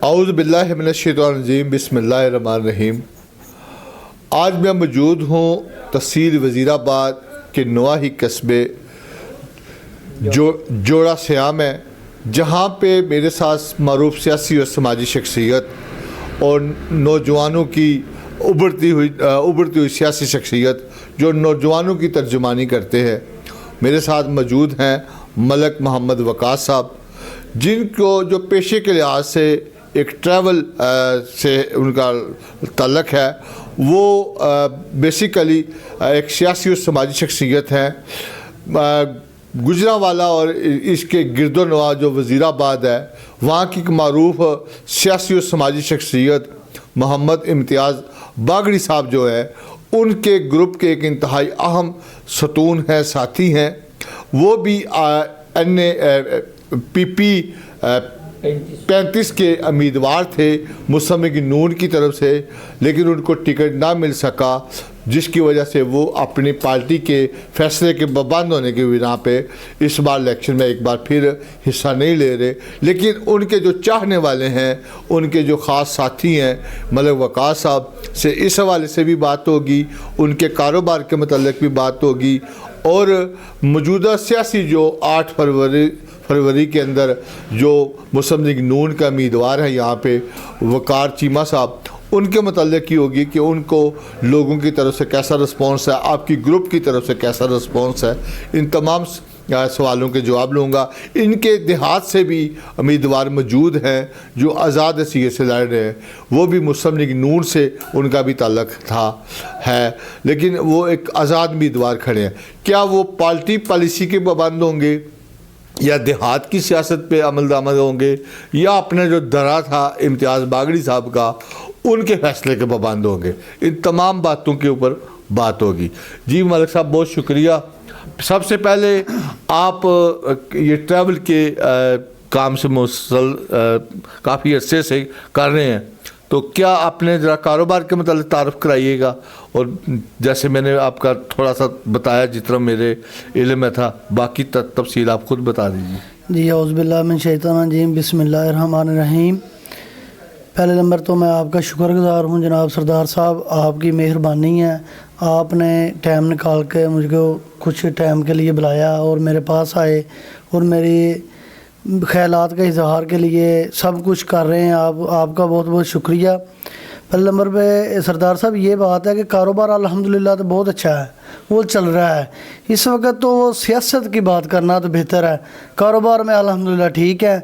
औज़ु बिल्लाहि मिनश्शैतानिर्रजीम बिस्मिल्लाहिर्रहमानिर्रहीम। आज मैं मौजूद हूँ तहसील वज़ीराबाद के नवाही कस्बे जोड़ा श्याम है, जहाँ पे मेरे साथ मरूफ सियासी और समाजी शख्सियत और नौजवानों की उभरती हुई सियासी शख्सियत जो नौजवानों की तर्जुमानी करते हैं, मेरे साथ मौजूद हैं मलक मोहम्मद वकास साहब, जिनको जो पेशे के लिहाज से एक ट्रैवल से उनका ताल्लुक़ है। वो बेसिकली एक सियासी और समाजी शख्सियत है। गुजरांवाला और इसके गिरदोनवा जो वज़ीराबाद है, वहाँ की मारूफ सियासी और समाजी शख्सियत मोहम्मद इम्तियाज़ बागड़ी साहब जो है, उनके ग्रुप के एक इंतहाई अहम सतून हैं, साथी हैं। वो भी PP 35 के उम्मीदवार थे मुस्लिम लीग नून की तरफ से, लेकिन उनको टिकट ना मिल सका, जिसकी वजह से वो अपनी पार्टी के फैसले के बंद होने की बिना पे इस बार इलेक्शन में एक बार फिर हिस्सा नहीं ले रहे। लेकिन उनके जो चाहने वाले हैं, उनके जो ख़ास साथी हैं मलक वकास साहब से इस हवाले से भी बात होगी, उनके कारोबार के मतलब भी बात होगी, और मौजूदा सियासी जो 8 फरवरी के अंदर जो मुस्लिम लीग नून का उम्मीदवार है यहाँ पे वकार चीमा साहब, उनके मतलब की होगी कि उनको लोगों की तरफ से कैसा रिस्पॉन्स है, आपकी ग्रुप की तरफ से कैसा रिस्पॉन्स है। इन तमाम सवालों के जवाब लूँगा। इनके देहात से भी उम्मीदवार मौजूद हैं जो आज़ाद हैसियत से लड़ रहे हैं, वो भी मुस्लिम लीग नून से उनका भी ताल्लुक़ है, लेकिन वो एक आज़ाद उम्मीदवार खड़े हैं। क्या वो पार्टी पॉलिसी के पाबंद होंगे या देहात की सियासत पे अमल दरामद होंगे, या अपने जो दरा था इम्तियाज़ बागड़ी साहब का, उनके फैसले के पाबंद होंगे। इन तमाम बातों के ऊपर बात होगी। जी मलिक साहब, बहुत शुक्रिया। सबसे पहले आप ये ट्रैवल के काम से मुसल काफ़ी अरसे से कर रहे हैं, तो क्या आपने ज़रा कारोबार के मतलब तारफ़ कराइएगा, और जैसे मैंने आपका थोड़ा सा बताया जितना मेरे इल्म में था, बाकी तफसील आप ख़ुद बता दीजिए। जी औज़ु बिल्लाहि मिन शैतानिर रजीम बिस्मिल्लाहिर्रहमानिर्रहीम। पहले नंबर तो मैं आपका शुक्रगुज़ार हूँ जनाब सरदार साहब, आपकी मेहरबानी है, आपने टाइम निकाल के मुझको कुछ टाइम के लिए बुलाया और मेरे पास आए और मेरी ख़यालात का इजहार के लिए सब कुछ कर रहे हैं। आपका बहुत बहुत शुक्रिया। पहले नंबर पे सरदार साहब ये बात है कि कारोबार अल्हम्दुलिल्लाह तो बहुत अच्छा है, वो चल रहा है इस वक्त। तो वो सियासत की बात करना तो बेहतर है। कारोबार में अल्हम्दुलिल्लाह ठीक है,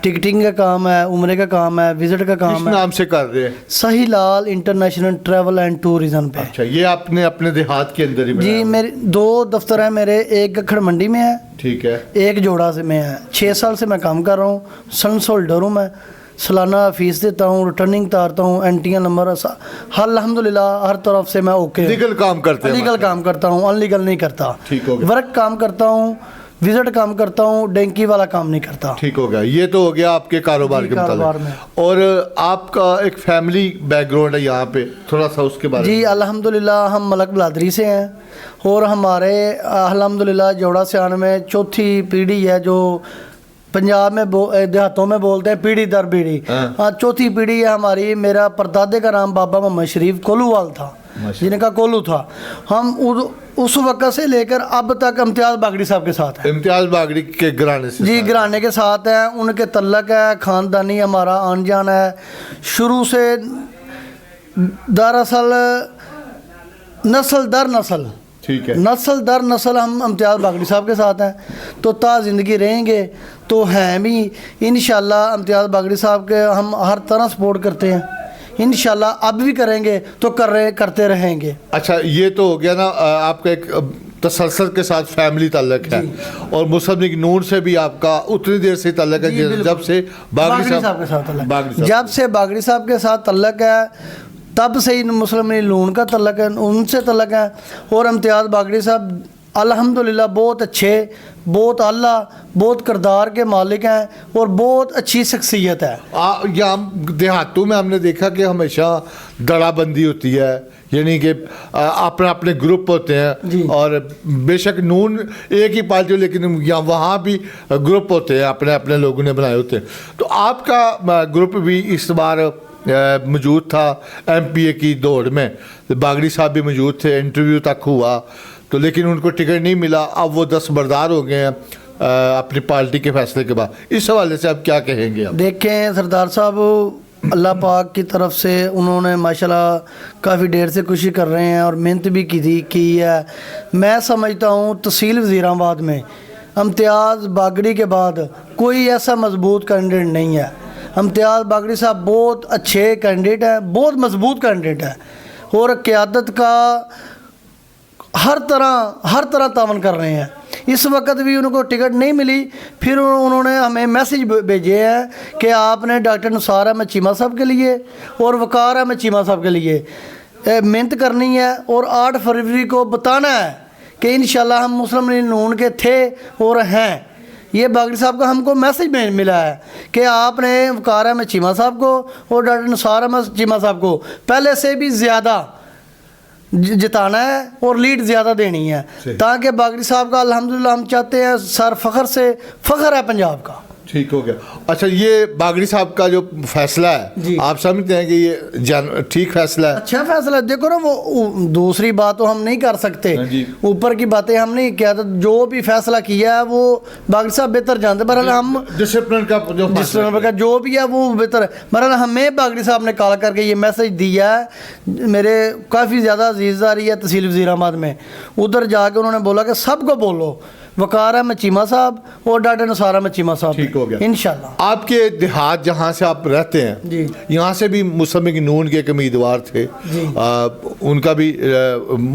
टिकटिंग का काम है, उम्रे का काम है, विज़िट का काम है। किस नाम से कर रहे हैं? सही लाल इंटरनेशनल ट्रैवल एंड टूरिज़म पे। अच्छा, ये आपने अपने देहात के अंदर ही बनाया? जी, मेरे 2 दफ्तर हैं मेरे, एक गखड़ मंडी में है, ठीक है, एक जोड़ा से में है। 6 साल से मैं काम कर रहा हूँ, सन्स होल्डर हूँ मैं, सालाना फीस देता हूँ, रिटर्निंग तारता हूँ, एंटियाँ नंबर, अल्हम्दुलिल्लाह हर तरफ से मैं ओके। लीगल काम करते हैं? लीगल काम करता हूँ, अनलीगल नहीं करता। ठीक हो गया। वर्क काम करता हूँ, विजिट काम करता हूँ, डेंकी वाला काम नहीं करता। ठीक हो गया। ये तो हो गया आपके कारोबार के मुताबिक। और आपका एक फैमिली बैकग्राउंड है यहाँ पे, थोड़ा सा उसके बारे में। जी अल्हम्दुलिल्लाह हम मलक बिलादरी से हैं, और हमारे अल्हम्दुलिल्लाह जोड़ा सियान में 4थी पीढ़ी है, जो पंजाब में देहातों में बोलते हैं पीढ़ी दर पीढ़ी। हाँ, 4थी पीढ़ी है हमारी। मेरा परदादे का नाम बाबा मोहम्मद शरीफ कोलूवाल था, जिनका कोलू था। हम उस वक्त से लेकर अब तक इम्तियाज़ बागड़ी साहब के साथ है। इम्तियाज़ बागड़ी के घराने से? जी, घराने के साथ है, उनके तल्लक है, ख़ानदानी हमारा आन जान है शुरू से। दरअसल नस्ल दर नस्ल, ठीक है, नस्ल दर नस्ल हम इम्तियाज़ बागड़ी साहब के साथ हैं, तो ता ज़िंदगी रहेंगे तो हैं भी इंशाल्लाह। इम्तियाज़ बागड़ी साहब के हम हर तरह सपोर्ट करते हैं, इंशाल्लाह अब भी करेंगे तो करते रहेंगे। अच्छा, ये तो हो गया ना आपका एक तसलसल के साथ फैमिली ताल्लुक़ है, और मुस्लिम लीग नून से भी आपका उतनी देर से ताल्लुक़ है जब से बागड़ी साहब के साथ जब से बागड़ी साहब के साथ ताल्लुक़ है, तब से ही मुस्लिम लीग नून का ताल्लुक़ है, उनसे ताल्लुक़ है। और इम्तियाज़ बागड़ी साहब अल्हम्दुलिल्लाह बहुत अच्छे, बहुत आला, बहुत किरदार के मालिक हैं और बहुत अच्छी शख्सियत है। यहाँ देहातों में हमने देखा कि हमेशा दड़ाबंदी होती है, यानी कि अपने अपने ग्रुप होते जी। हैं, और बेशक नून एक ही पार्टी हो, लेकिन यहाँ वहाँ भी ग्रुप होते हैं, अपने अपने लोगों ने बनाए होते हैं। तो आपका ग्रुप भी इस बार मौजूद था MPA की दौड़ में, बागड़ी साहब भी मौजूद थे, इंटरव्यू तक हुआ, तो लेकिन उनको टिकट नहीं मिला। अब वो दस्तबरदार हो गए हैं अपनी पार्टी के फैसले के बाद। इस हवाले से आप क्या कहेंगे? आप देखें सरदार साहब, अल्लाह पाक की तरफ से उन्होंने माशाल्लाह काफ़ी देर से कोशिश कर रहे हैं और मेहनत भी की है। मैं समझता हूँ तहसील वज़ीराबाद में इम्तियाज़ बागड़ी के बाद कोई ऐसा मजबूत कैंडिडेट नहीं है। इम्तियाज़ बागड़ी साहब बहुत अच्छे कैंडिडेट हैं, बहुत मजबूत कैंडिडेट है और क़यादत का हर तरह तावन कर रहे हैं। इस वक्त भी उनको टिकट नहीं मिली, फिर उन्होंने हमें मैसेज भेजे हैं कि आपने डॉक्टर निसार अहमद चीमा साहब के लिए और वकार अहमद चीमा साहब के लिए मेहनत करनी है और 8 फरवरी को बताना है कि इंशाल्लाह हम मुस्लिम लीग नून के थे और हैं। ये बागड़ी साहब का हमको मैसेज मिला है कि आपने वकार अहमद चीमा साहब को और डॉक्टर निसार अहमद चीमा साहब को पहले से भी ज़्यादा जिताना है और लीड ज़्यादा देनी है, ताकि बागड़ी साहब का अल्हम्दुलिल्लाह हम चाहते हैं सर फ़ख्र से फ़ख्र है पंजाब का। ठीक हो गया। अच्छा, ये बागड़ी साहब का जो फैसला है, आप समझते हैं कि ये ठीक फैसला है? अच्छा फैसला है। देखो ना, वो दूसरी बात तो हम नहीं कर सकते, ऊपर की बातें हम नहीं किया, तो जो भी फैसला किया है वो बागड़ी साहब बेहतर जानते हैं। बहरहाल हम डिसिप्लिन का जो भी है वो बेहतर है। बहरहाल हमें बागड़ी साहब ने कॉल करके ये मैसेज दिया है, मेरे काफ़ी ज़्यादा अजीज़दारी है तहसील वज़ीराबाद में, उधर जाके उन्होंने बोला कि सबको बोलो वकार अहमद चीमा साहब और डॉक्टर निसार अहमद चीमा साहब। ठीक हो गया। इंशाल्लाह। आपके देहात जहाँ से आप रहते हैं जी, यहाँ से भी मुस्लिम लीग नून के एक उम्मीदवार थे, उनका भी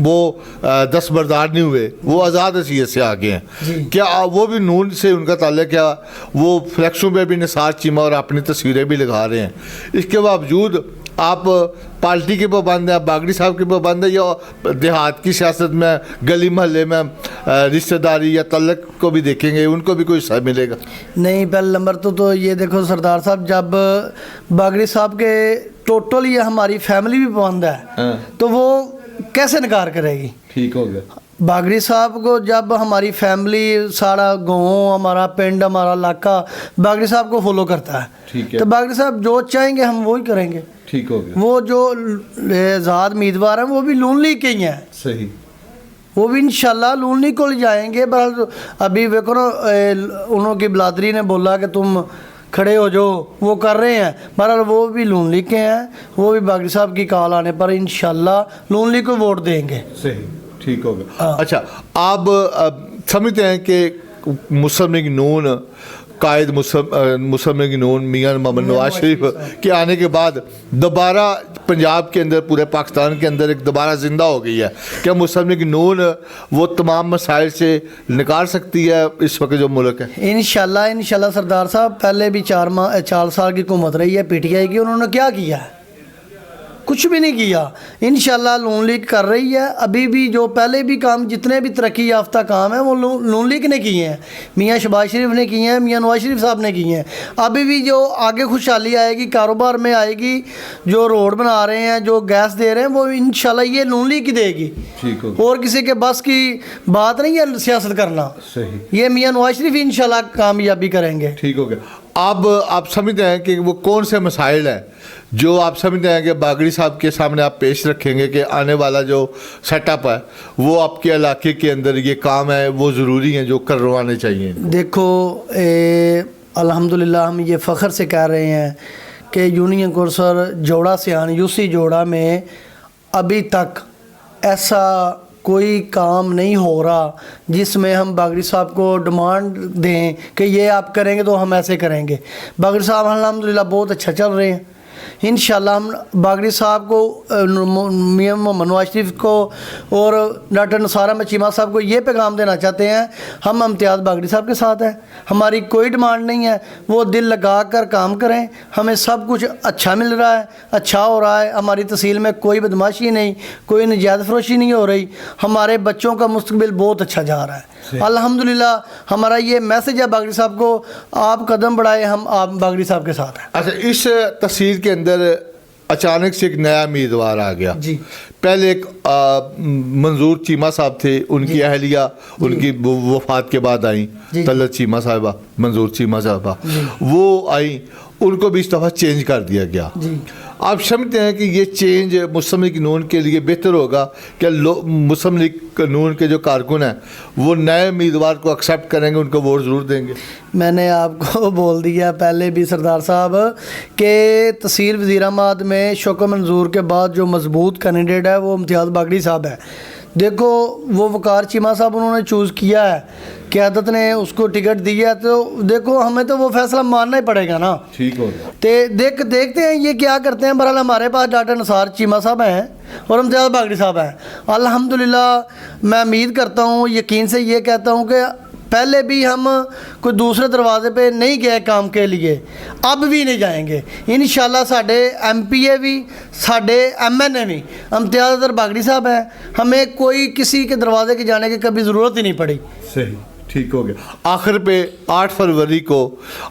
वो दस्तबरदार नहीं हुए, वो आज़ाद हैसियत से आ गए हैं। क्या वो भी नून से उनका ताल्लुक? क्या वो फ्लैक्सों पे भी निसार चीमा और अपनी तस्वीरें भी लगा रहे हैं? इसके बावजूद आप पार्टी के पाबंद हैं, बागड़ी साहब के पाबंद हैं, या देहात की सियासत में गली मोहल्ले में रिश्तेदारी या तल्लक को भी देखेंगे, उनको भी कोई हिस्सा मिलेगा? नहीं, पहले नंबर तो ये देखो सरदार साहब, जब बागड़ी साहब के टोटल ये हमारी फैमिली भी पाबंद है तो वो कैसे इनकार करेगी? ठीक हो गया। बागड़ी साहब को जब हमारी फैमिली, सारा गाँव, हमारा पिंड, हमारा इलाका बागड़ी साहब को फॉलो करता है, ठीक है, तो बागड़ी साहब जो चाहेंगे हम वही करेंगे। ठीक हो गया। वो जो आज़ाद उम्मीदवार हैं वो भी नून लीग के ही हैं। सही। वो भी इंशाल्लाह नून लीग को ले जाएंगे। बस अभी देखो ना, उन्होंने बिलादरी ने बोला कि तुम खड़े हो जो, वो कर रहे हैं। बहरहाल वो भी नून लीग के हैं, वो भी बागड़ी साहब की कॉल आने पर इंशाल्लाह नून लीग को वोट देंगे। सही। ठीक हो गया। अच्छा, आप समझते हैं कि मुस्लिम लीग नून कायद मुस्लिम लीग नून मियां मोहम्मद नवाज शरीफ के आने के बाद दोबारा पंजाब के अंदर, पूरे पाकिस्तान के अंदर एक दोबारा ज़िंदा हो गई है? क्या मुस्लिम लीग नून वो तमाम मसाइल से निकाल सकती है इस वक्त जो मुल्क है? इंशाल्लाह सरदार साहब, पहले भी 4 साल की हुकूमत रही है PTI की, उन्होंने क्या किया है? कुछ भी नहीं किया। इंशाल्लाह नून लीग कर रही है। अभी भी जो पहले भी काम, जितने भी तरक्की याफ्ता काम है वो नून लीग ने किए हैं, मियाँ शहबाज शरीफ ने किए हैं, मियाँ नवाज शरीफ साहब ने किए हैं। अभी भी जो आगे खुशहाली आएगी, कारोबार में आएगी, जो रोड बना रहे हैं, जो गैस दे रहे हैं, वो इंशाल्लाह ये नून लीग की देगी। ठीक हो। और किसी के बस की बात नहीं है सियासत करना। सही। ये मियाँ नवाज शरीफ इंशाल्लाह कामयाबी करेंगे। ठीक हो गया। अब आप समझते हैं कि वो कौन से मसाइल हैं जो आप समझते हैं कि बागड़ी साहब के सामने आप पेश रखेंगे कि आने वाला जो सेटअप है वो आपके इलाके के अंदर ये काम है वो ज़रूरी है जो करवाने चाहिए? देखो, अल्हम्दुलिल्लाह हम ये फ़ख्र से कह रहे हैं कि यूनियन कौंसल जोड़ा सियान UC जोड़ा में अभी तक ऐसा कोई काम नहीं हो रहा जिसमें हम बागड़ी साहब को डिमांड दें कि ये आप करेंगे तो हम ऐसे करेंगे। बागड़ी साहब अल्हम्दुलिल्लाह बहुत अच्छा चल रहे हैं, इंशाल्लाह हम बागड़ी साहब को, मियां मोहम्मद नवाज शरीफ को और डॉक्टर नसार अहमद चीमा साहब को ये पैगाम देना चाहते हैं, हम इम्तियाज़ बागड़ी साहब के साथ हैं। हमारी कोई डिमांड नहीं है, वो दिल लगा कर काम करें, हमें सब कुछ अच्छा मिल रहा है, अच्छा हो रहा है। हमारी तहसील में कोई बदमाशी नहीं, कोई नजायज़ फरोशी नहीं हो रही, हमारे बच्चों का मुस्तकबिल बहुत अच्छा जा रहा है अल्हम्दुलिल्लाह। हमारा ये मैसेज है बागड़ी साहब को, आप कदम बढ़ाए, हम आप बागड़ी साहब के साथ हैं। अच्छा, इस तहसील के अंदर अचानक से एक नया उम्मीदवार आ गया जी। पहले एक मंजूर चीमा साहब थे, उनकी अहलिया उनकी वफात के बाद आई, तलत चीमा साहिबा, मंजूर चीमा साहिबा, वो आई, उनको भी इस दफ़ा चेंज कर दिया गया। आप समझते हैं कि ये चेंज मुस्लिम लीग नून के लिए बेहतर होगा? क्या मुस्लिम लीग नून के जो कारकुन हैं वो नए उम्मीदवार को एक्सेप्ट करेंगे, उनको वोट ज़रूर देंगे? मैंने आपको बोल दिया पहले भी सरदार साहब के तहसील वज़ीराबाद में शौकत मंजूर के बाद जो मजबूत कैंडिडेट है वो इम्तियाज़ बागड़ी साहब है। देखो वो वकार चीमा साहब उन्होंने चूज़ किया है, क़यादत ने उसको टिकट दिया है, तो देखो हमें तो वो फैसला मानना ही पड़ेगा ना। ठीक हो गया। तो देखते हैं ये क्या करते हैं। बहरहाल हमारे पास डॉक्टर नसार चीमा साहब हैं और इम्तियाज़ बागड़ी साहब हैं। अल्हम्दुलिल्लाह मैं उम्मीद करता हूँ, यकीन से ये कहता हूँ कि पहले भी हम कोई दूसरे दरवाजे पे नहीं गए काम के लिए, अब भी नहीं जाएंगे इंशाल्लाह। साढ़े MPA भी, साढ़े MNA भी इम्तियाज़ बागड़ी साहब हैं, हमें कोई किसी के दरवाजे के जाने की कभी ज़रूरत ही नहीं पड़ी। सही, ठीक हो गया। आखिर पे 8 फरवरी को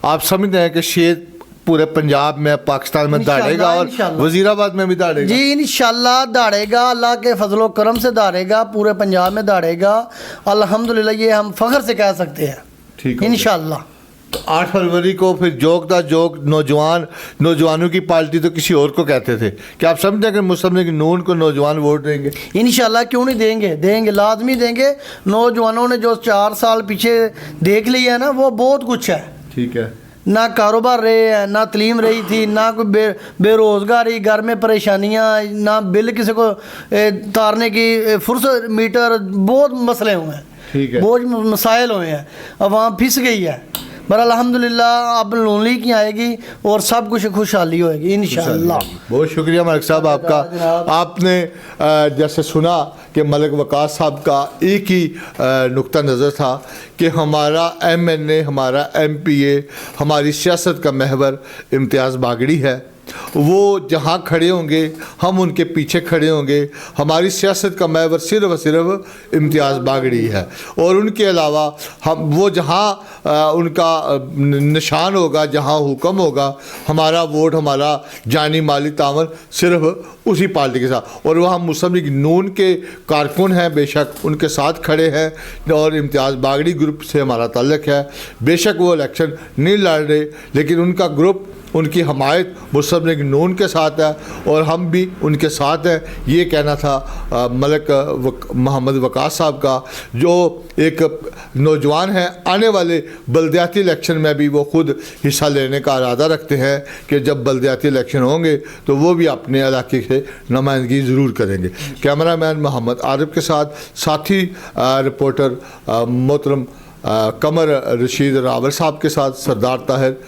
आप समझते हैं कि शेर पूरे पंजाब में, पाकिस्तान में दौड़ेगा और वजीराबाद में भी दौड़ेगा? जी इंशाल्लाह दौड़ेगा, अल्लाह के फजलो करम से दौड़ेगा, पूरे पंजाब में दौड़ेगा अल्हम्दुलिल्लाह, ये हम फ़ख्र से कह सकते हैं। ठीक, इंशाल्लाह। 8 फरवरी को फिर जोक नौजवानों की पार्टी तो किसी और को कहते थे, क्या आप समझते हैं कि मुस्लिम लीग नून को नौजवान वोट देंगे? इंशाल्लाह, क्यों नहीं देंगे, देंगे, लाजमी देंगे। नौजवानों ने जो 4 साल पीछे देख लिया है ना, वो बहुत कुछ है। ठीक है, ना कारोबार रहे हैं, ना तलीम रही थी, ना कोई बेरोज़गारी, घर में परेशानियाँ, ना बिल किसी को तारने की फुर्सत, मीटर, बहुत मसले हुए हैं। ठीक है, बहुत मसाइल हुए हैं, अवाम फिस गई है। पर अल्हम्दुलिल्लाह अब नून लीग की आएगी और सब कुछ खुशहाली होएगी इंशाअल्लाह। बहुत शुक्रिया मलिक साहब आपका। आपने जैसे सुना कि मलिक वकार साहब का एक ही नुक्ता नज़र था कि हमारा MNA, हमारा MPA, हमारी सियासत का महवर इम्तियाज़ बागड़ी है। वो जहाँ खड़े होंगे हम उनके पीछे खड़े होंगे। हमारी सियासत का महवर सिर्फ और सिर्फ इम्तियाज़ बागड़ी है और उनके अलावा हम वो जहाँ उनका निशान होगा, जहाँ हुक्म होगा, हमारा वोट, हमारा जानी माली तावन सिर्फ उसी पार्टी के साथ। और वहाँ मुस्लिम लीग नून के कारकुन हैं, बेशक उनके साथ खड़े हैं और इम्तियाज़ बागड़ी ग्रुप से हमारा ताल्लुक़ है। बेशक वो इलेक्शन नहीं लड़ रहे, लेकिन उनका ग्रुप, उनकी हमायत मुस्लिम लीग नून के साथ है और हम भी उनके साथ हैं। ये कहना था मलिक मोहम्मद वकार साहब का, जो एक नौजवान हैं। आने वाले बल्दियाती इलेक्शन में भी वो खुद हिस्सा लेने का इरादा रखते हैं कि जब बल्दियाती इलेक्शन होंगे तो वो भी अपने इलाके से नुमाइंदगी ज़रूर करेंगे। कैमरामैन मोहम्मद आरिफ के साथ साथी रिपोर्टर मोहतरम कमर रशीद रावल साहब के साथ सरदार ताहिर,